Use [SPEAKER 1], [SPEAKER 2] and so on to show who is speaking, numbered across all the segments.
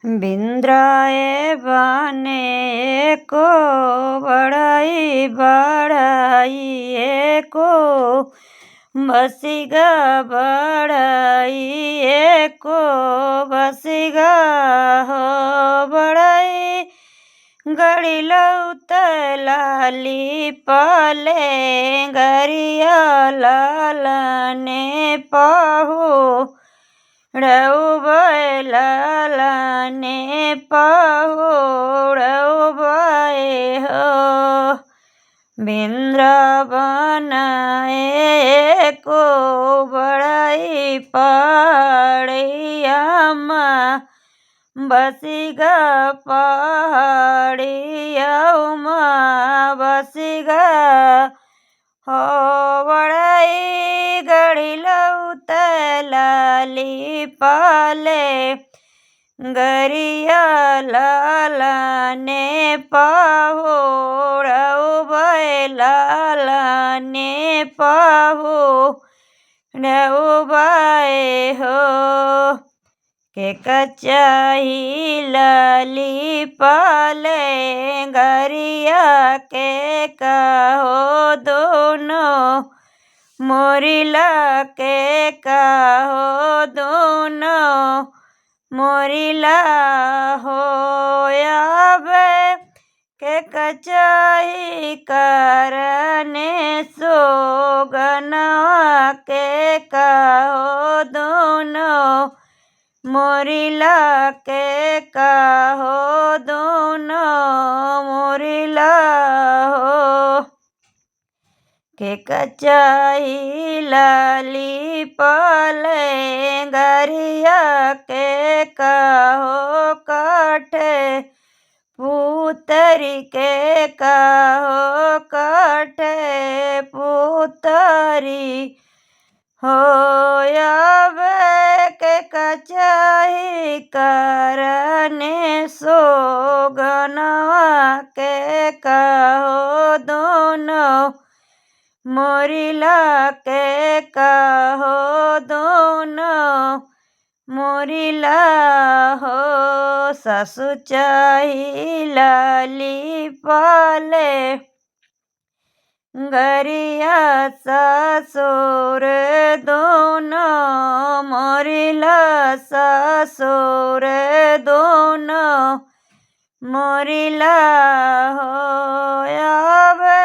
[SPEAKER 1] बिंद्राए बने को बड़ाई बड़ाई को बसिगा बड़ाई को बसिगा हो बड़ाई गड़ी लाली पाले गरिया लालने पाहू लालने पाहुड़े हो बिंद्रावन को बड़ाई पहाड़िया बसिगा पहाड़िया बसिगा हो बड़ाई गड़ी लाली पाले गरिया लालने पाहुड़ लालने पाहुड़े हो के कचाही लाली पाले गरिया के कहो दोनों मोरिला के कहो दोनों मोरिला हो याबे के कचाही करने सोगनवा के कहो दोनों मोरिला के कहो दोनों मोरिला हो के कचाही लाली पाले गरिया के कहो काठे पुतरी के कहो काठे पुतरी हो याबे के कचाही करने सोगनवा के कहो दोनों मोरिला के कहो दोनों मोरिला हो सासु चाही लाली पाले गरिया ससुर दोनों मोरिला ससुर दोनों मोरिला हो याबे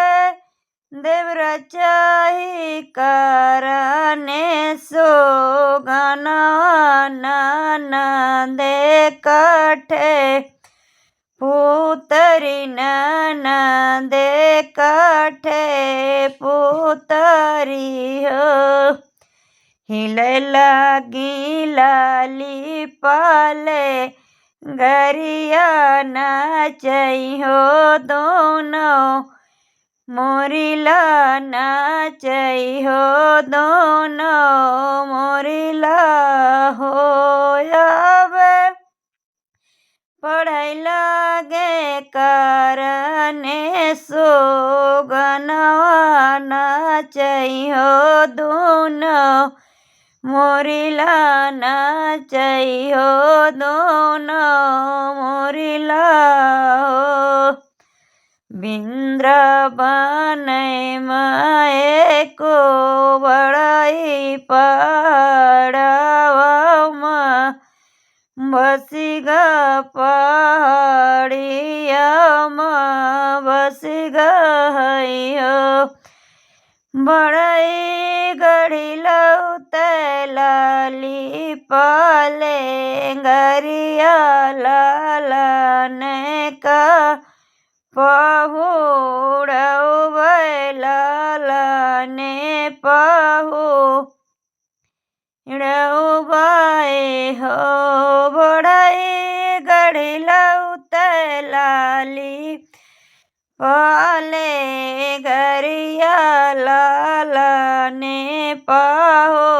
[SPEAKER 1] देवरा चाही करने सोगनवा दे काठे पुतरी दे काठे पुतरी हो हिले लागी लाली पाले गरिया नाचई हो दोनों मोरिला नाचई हो दोनों मोरिला हो याबे पढ़ाई लागे करने सोगनवा नाचई हो दोनों मोरिला नाचई हो दोनों मोरिला हो बिंद्रावन माए को बड़ाई पहाड़वा बसिगा पहाड़िया बसिगा हो बड़ाई गड़ी लाली पाले गरिया लालने का पाहुड़ लालने पाहुड़े हो बड़ाई गड़ी लाली पाले गरिया लालने पाहुड़